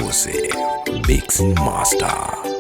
exclusive Mixing Master.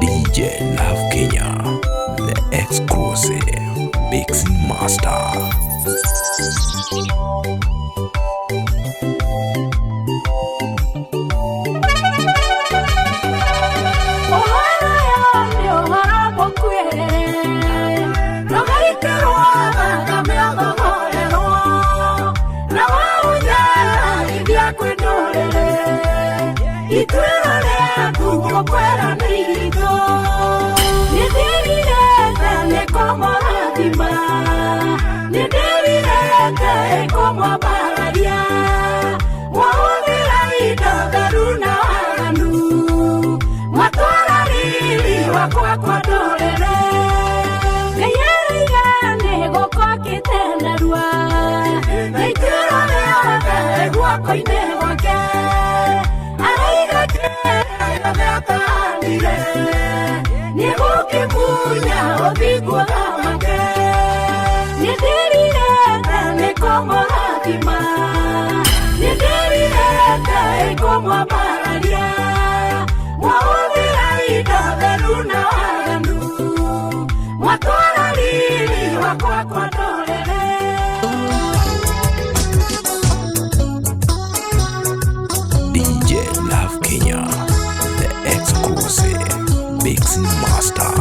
DJ Love Kenya, the exclusive Mixing Master. DJ Love Kenya, the exclusive Mixing Master.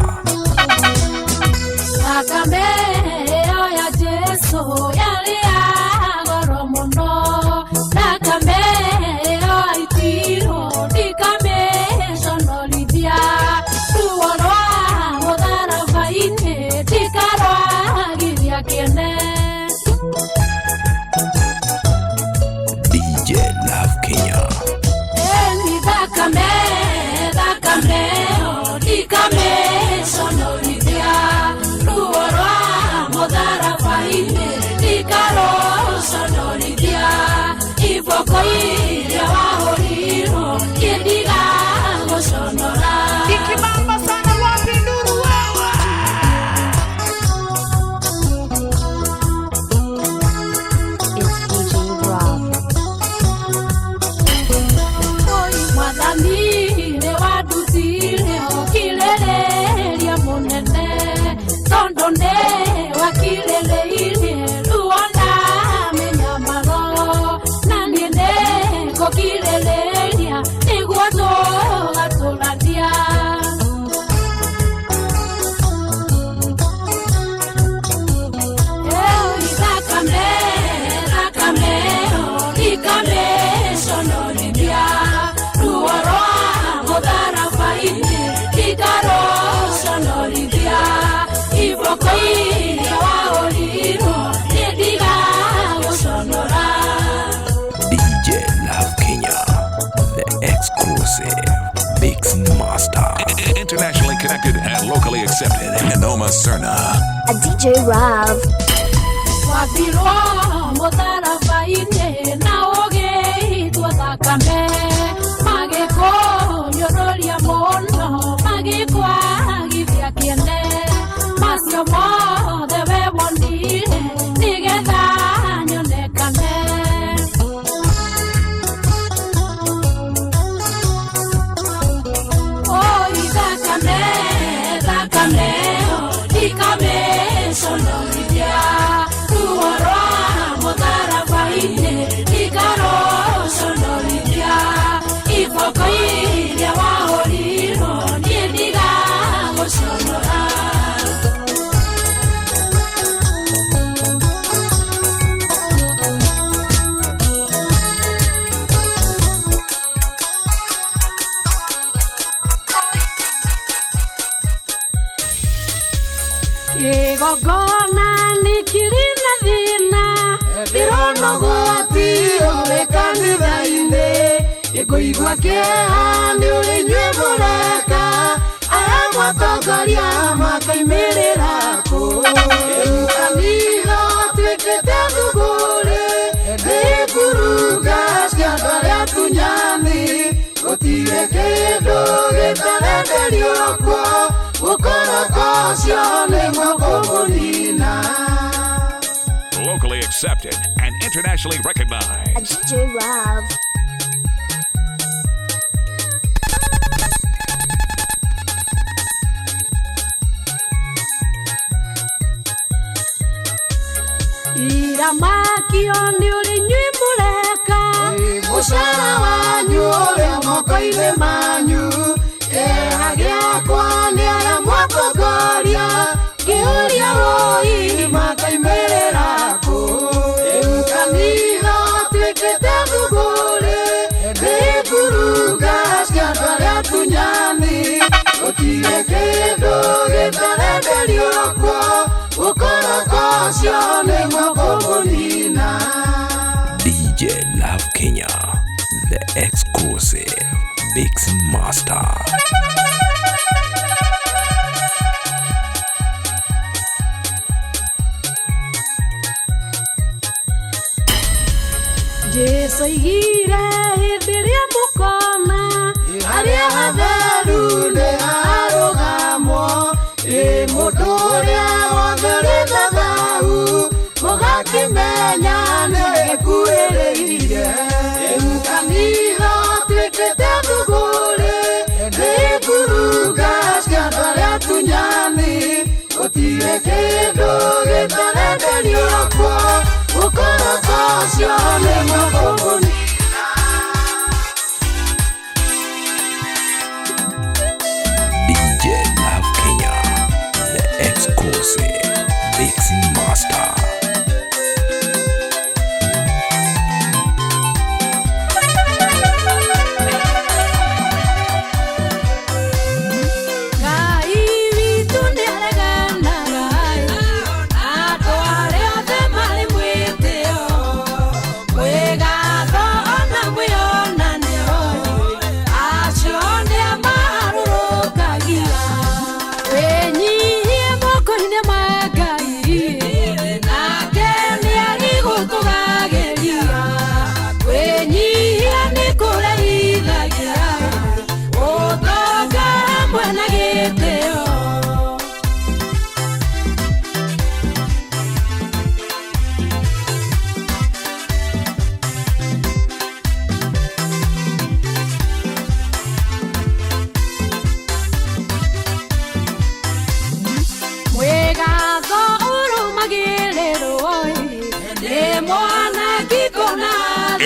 DJ Love Kenya. DJ Love Kenya, the exclusive Mixing Master. Internationally connected and locally accepted. Noma Serna. A DJ Rav. Igogona nikirina thina ndirono gwati uri kanitha-ini ikuigua kieha ni uri nyue mureka aya mwatongoria makaimirira ku kanitha twikite thuguri ndikuruga cia andu aria tunyani gutire kindu gitarenderio kuo locally accepted and internationally recognized. DJ Rav. Iramakio ni uri nyui mureka mucara wanyu uri moko-ini manyu kĩeha gĩakwa nĩ arĩa mwatongoria ngĩũria woi makaimĩrĩra kũ rĩu kanitha twĩkĩte thuguri ndĩkuruga cia andũ arĩa tunyani gũtirĩ kĩndũ gĩtarenderio kuo gũkoroka ũcio nĩguo kũmũnina. DJ Love Kenya, the exclusive Mix Master. Jesu igire hĩndĩ ĩrĩa mũkona harĩa hatheru nĩ harũgamwo mũndũ ũrĩa wothe ũrĩ na thaahu mũgakĩmenya nĩ gĩkuhĩrĩirie. Rĩu kanitha twĩkĩte thuguri ndĩkuruga cia andũ arĩa tunyani gũtirĩ kĩndũ gĩtarenderio kuo gũkoroka ũcio nĩguo kũmũnina. DJ Love Kenya, the exclusive Mix Master.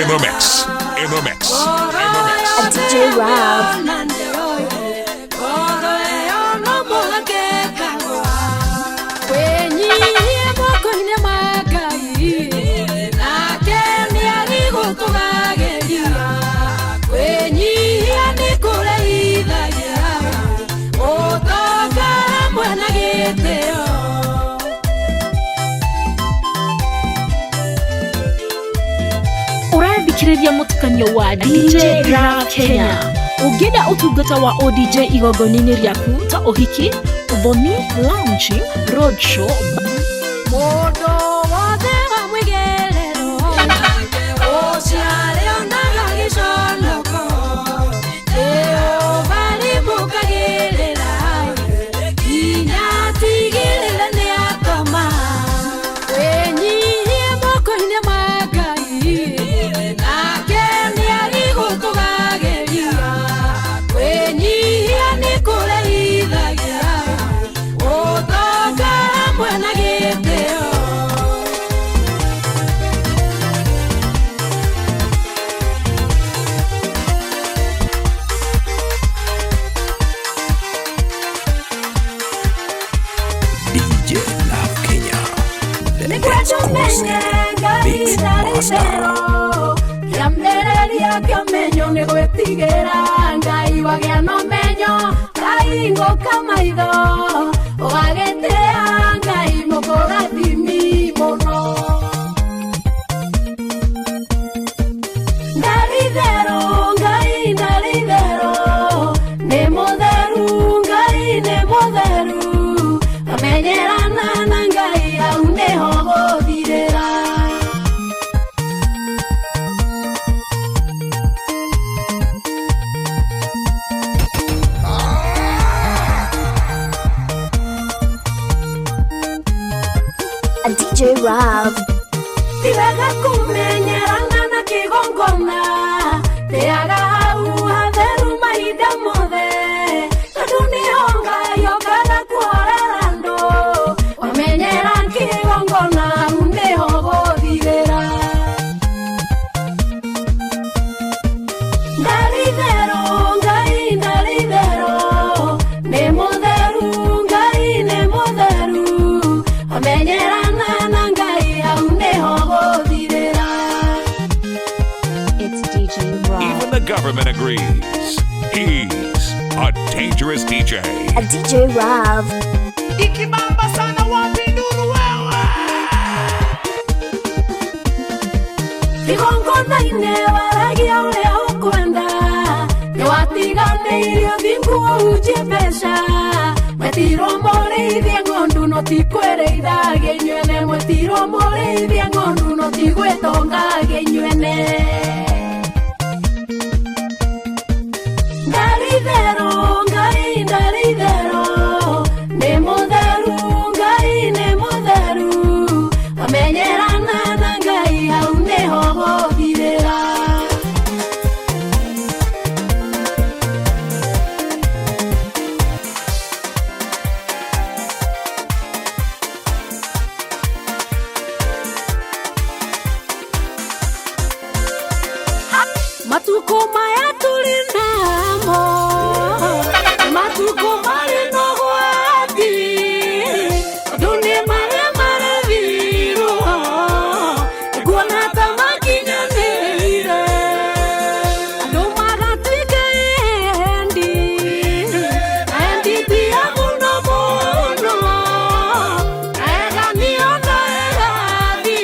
In the mix, in the mix, in the mix. DJ Rav. Urandikiriria mutukanio wa DJ Rav Kenya. Ungenda utungata wa ODJ igongoni-inĩ rĩaku ta ũhiki, ũthoni, launching, roadshow. Mũndũ wothe wa mwĩgerero ũciarĩ onaga gĩconoko ũbarĩmũkagĩrĩra nginya atigĩrĩre nĩ atoma wĩnyihie moko-inĩ ma Ngai nake nĩ arigũtũgagĩria wĩnyihia nĩ kũrehithagia ũtonga hamwe na gĩtĩo. DJ Love Kenya, the exclusive Mix Master. Kiambĩrĩria kĩomenyo nĩ gwĩtigĩra Ngai wagĩa na ũmenyo kaingũka maitho ũgagĩtĩa DJ Rav. Tiwega kumenyerana na kigongona teaga hau hatheru mahinda mothe tondu nĩho Ngai okaga kuorera andũ wamenyera kigongona hau nĩho gũthirĩra ndarĩtherũ Ngai ndarĩtherũ nĩ mũtheru Ngai nĩ mũtheru wamenyerana na Ngai hau nĩho gũthirĩra. It's DJ Rav. Even the government agrees. He's a dangerous DJ. A DJ Rav. Ikibamba sana wapi nuru wewe. Kigongona-inĩ waragia ũrĩa ũkwenda nĩwatiganĩirio thingu ũhunjie mbeca mwetirwo mũrĩithie ng'ondu no ti kwĩrĩithagia inyuene mwetirwo mũrĩithie ng'ondu no ti gwĩtongagia inyuene ndarĩtherũ Ngai ndarĩtherũ nĩ mũtheru Ngai nĩ mũtheru wamenyerana na Ngai hau nĩho gũthirĩra. Matuko maya tũrĩ namo matuko marĩ na ũgwati tondũ nĩ marĩa marathirwo kuona ta makinyanĩire andũ magatuĩka endi ti a mũno mũno eganio na egathi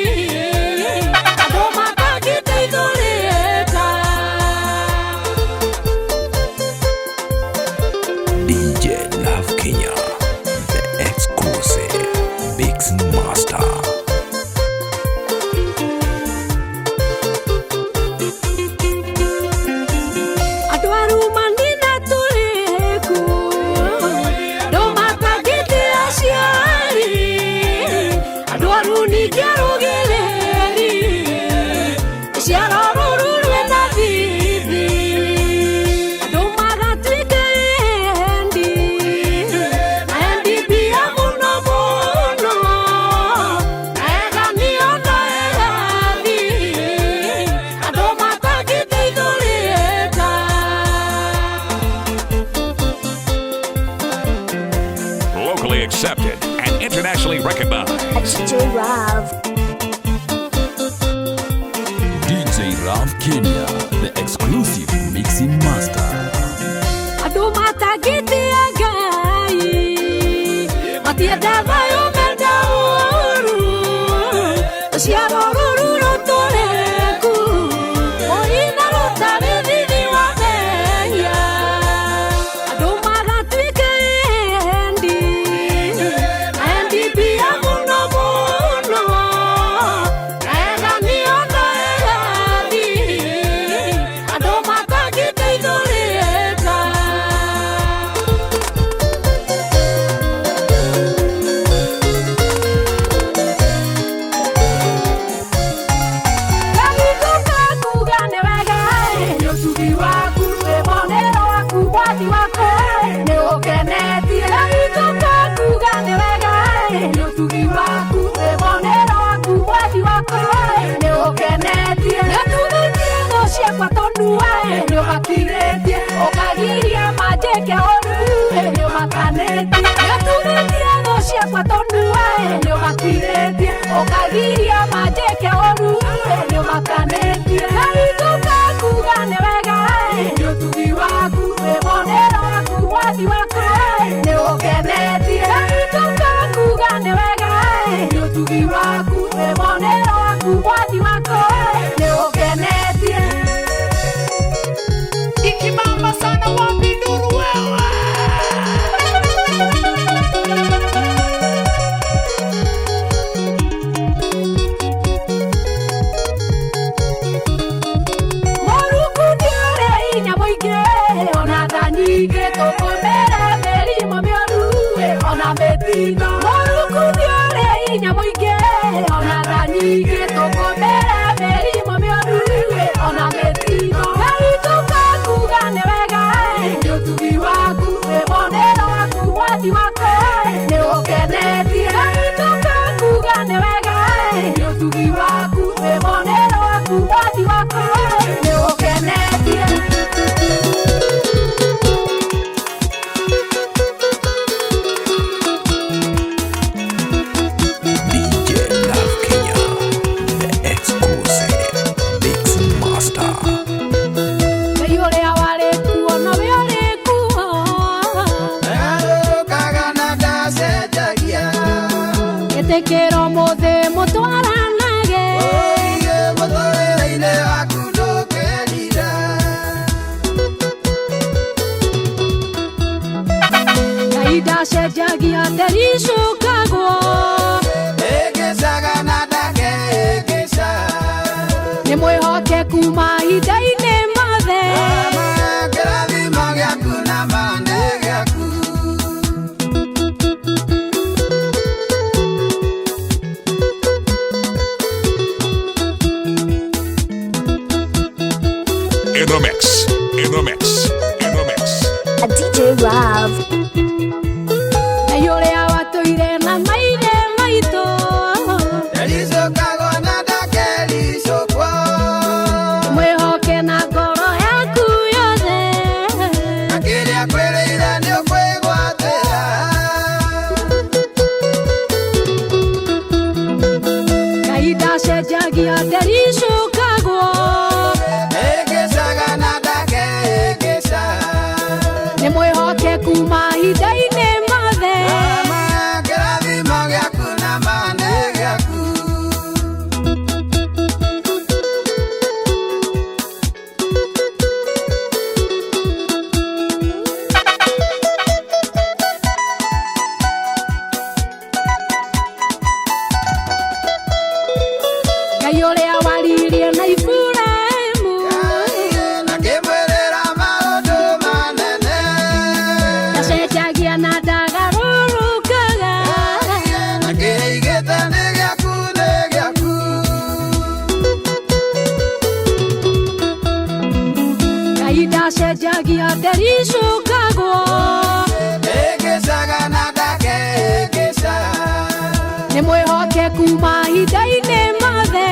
andũ matangĩteithũrĩka. DJ Love Kenya, the exclusive Mix Master. Andũ arumani na tũrĩku andũ matangĩte aciari andũ aru ningĩ arũgĩrĩri ciaro rũrũ rwĩna thithi andũ magatuĩka endi na endi mbia mũno mũno eganio na egathi andũ matangĩteithũrĩka. Locally accepted and internationally recognized. A DJ Rav. DJ Love Kenya, the exclusive mixing master. Andũ matangĩtia Ngai matienda thayũ menda ũru rũciaro rũrũ rũtũrĩku mũhina rũtarĩ thithi wa mehia andũ magatuĩka endi na endi mbia mũno mũno eganio na egathi andũ matangĩteithũrĩka. Okagiria majeke oru ndio makanetie Ngarituka kugane wega ndio tugi waku ebonera waku wathi wako ndio ukenetie Ngarituka kugane wega ndio tugi waku ebonera waku wathi wako ndio ukenetie Ikibamba sana wapi nuru wewe. Mwethekero mothe mutwaranage Oye mutorere-ine waku ndukenire Ngai ndacenjagia ndericũkagwo Ĩngĩcaga na ndakehĩngĩca nĩ mwĩhokeku mahinda-inĩ mothe kĩrathimo gĩaku na mane gĩaku In the mix, in the mix, in the mix. A DJ Rav. Ngai ũrĩa watũire na maithe maitũ Ndericũkagwo na ndakericũkwo mwĩhoke na ngoro yaku yothe na kĩrĩa kwĩrĩire nĩ ũkwĩgwatĩra Ngai ndacenjagia ndericũkagwo Ĩngĩcaga na ndakehĩngĩca nĩ mwĩhokeku mahinda-inĩ mothe kĩrathimo gĩaku na mane gĩaku Ngai ũrĩa waririe na Iburahĩmu na kĩmwĩrĩra maũndũ manene ndacenjagia na ndagarũrũkaga na kĩigĩte nĩ gĩaku nĩ gĩaku Ngai ndacenjagia ndericũkagwo Ĩngĩcaga na ndakehĩngĩca nĩ mwĩhokeku mahinda-inĩ mothe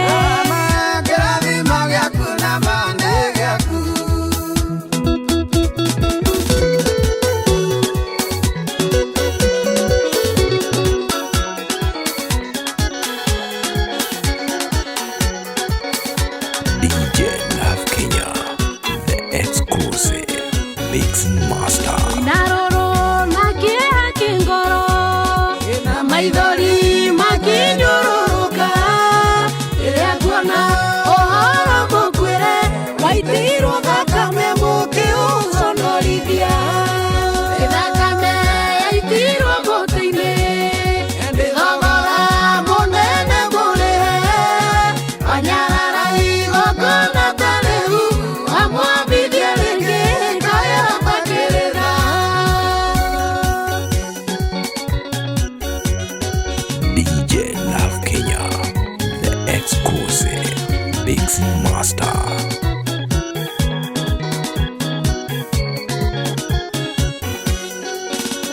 kĩrathimo gĩaku na mane gĩaku DJ Love Kenya, the exclusive mixing master. narũrũ na kĩeha kĩngoro na maithori makinyũrũrũka rĩrĩa nguona ũhoro mũkwĩre waitirwo thakame mũkĩũconorithia thakame yaitirwo mũtĩ-inĩ thogora mũnene mũrĩhe wanyarara igongona ta rĩu wamwambithia rĩngĩ kayambakĩrĩra DJ Love Kenya, the exclusive mixing master.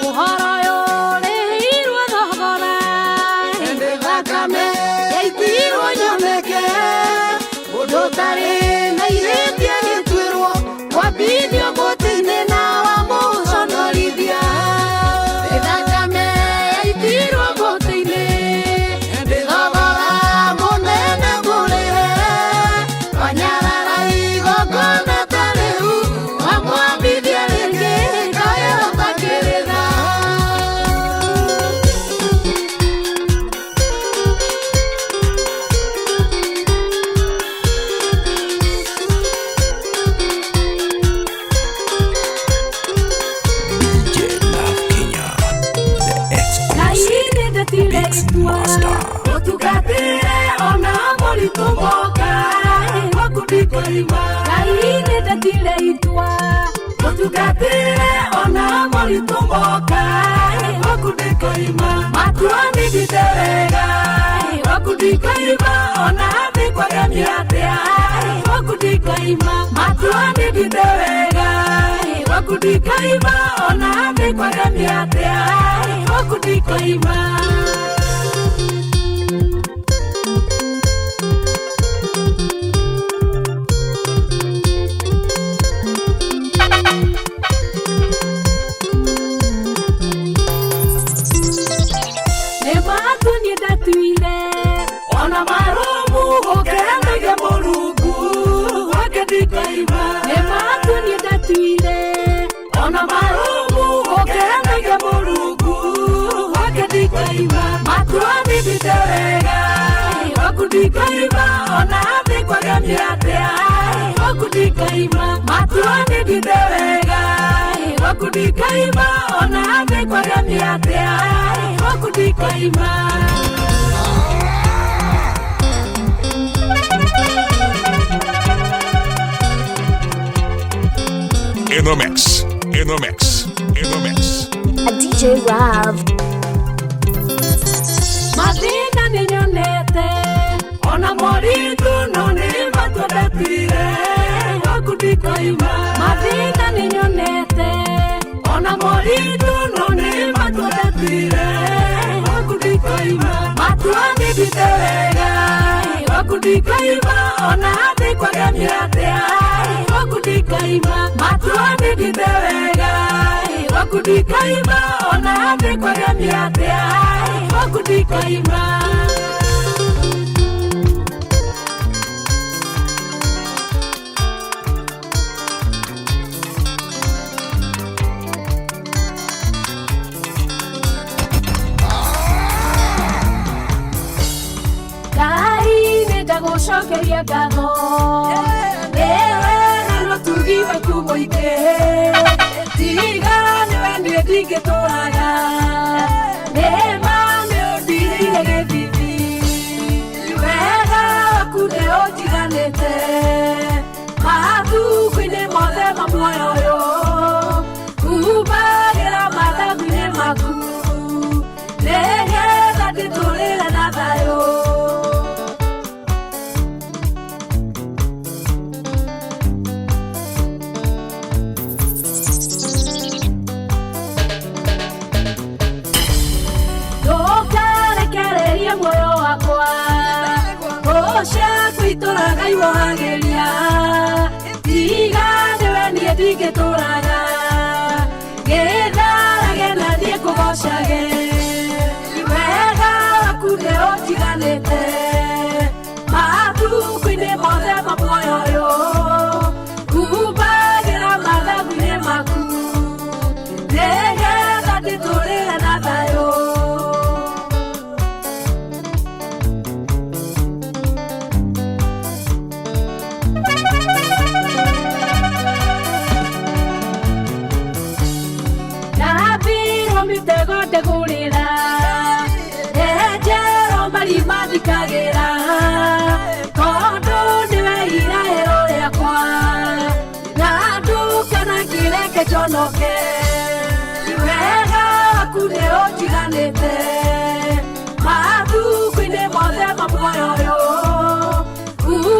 ũhoro ũyũ ũrĩhirwo thogora hĩndĩ thakame yaitirwo nyoneke ũndũ ũtarĩ na ihĩtia gĩtuĩrwo kwambithio mũtĩ-inĩ na wamũconorithia thakame yaitirwo mũtĩ-inĩ thogora mũnene mũrĩhe wanyarara igongona ta rĩu wamwambithia rĩngĩ kayambakĩrĩra DJ Love Kenya, the exclusive mixing master. ũtungatĩre ona mũritũ moka makundikoima Ngai nĩndetire itua ũtungatĩre ona mũritũ moka makundikoima matua nĩndite wega makundikoima ona thĩkwagemia atĩa makundikoima matua nĩndite wega makundikoima ona thĩkwagemia atĩa makundikoima wakudikaima ona thĩ kwagemia atia wakudikaima matuani ndithewega wakudikaima ona thĩ kwagemia atia wakudikaima In the mix, in the mix, in the mix. A DJ Rav. Madina ninyonete ona moritu noni matodetire wakudikaima Madina ninyonete ona moritu noni matodetire wakudikaima matuani ndithewega wakudikaima ona thĩ kwagemia atia wakudikaima matuani ndithewega wakudikaima ona thĩ kwagemia atia wakudikaima Gũcokeria ngatho ewe no tugiwe kumuite tiga niwe niĩ ndingĩtũraga nĩma nĩũndirĩire gĩthithi wega waku nĩũnjiganĩte mathukũ-inĩ mothe ma muoyo ũyũ umagĩra mathagu-inĩ maku nĩgetha ndĩtũrĩre na thayũ Itũraga iwohagĩria tiga nĩwe niĩ ndingĩtũraga gĩtharage na niĩ kũgocage wega waku nĩũnjiganĩte mathukũ-inĩ mothe ma muoyo ũyũ umbagĩra mathagu-inĩ maku nĩgetha ndĩtũrĩre na thayũ ndegũrĩra enjero marima thikagĩra tondũ nĩwe irahĩro rĩakwa na ndukana ngĩreke njonoke wega waku nĩũnjiganĩte mathukũ-inĩ mothe ma muoyo ũyũ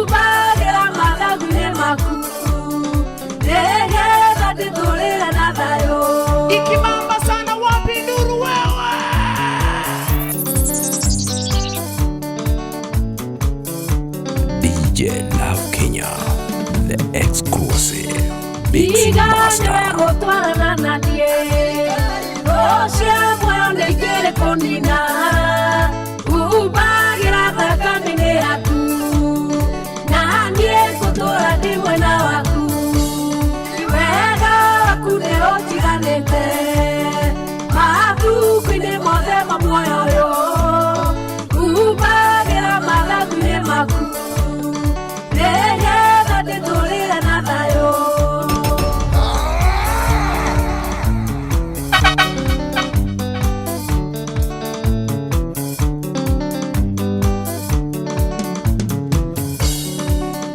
umagĩra mathagu-inĩ maku nĩgetha ndĩtũrĩre na thayũ Ikibamba sana wapi nuru wewe DJ Love Kenya, the exclusive Big Master. Gũtwarana na niĩ rũciũ muoyo nĩingĩrĩ kũnina umbagĩra thakame-inĩ yaku na niĩ ngũtũra ndĩ mwena waku wega waku nĩũnjiganĩte mathukũ-inĩ mothe ma muoyo ũyũ umbagĩra mathagu-inĩ maku nĩgetha ndĩtũrĩre na thayũ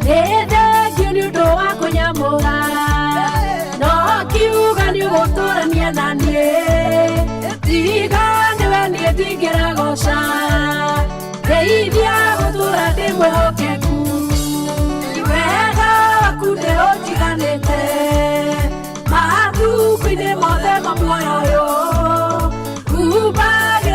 nĩthengio nĩ ũndũ wa kũnyamũra no kiuga nĩ ũgũtũrania na niĩ tiga nĩwe niĩ ndingĩragoca ndeithia gũtũra ndĩ mwĩhokeku wega waku nĩũnjiganĩte mathukũ-inĩ mothe ma muoyo ũyũ umbagĩra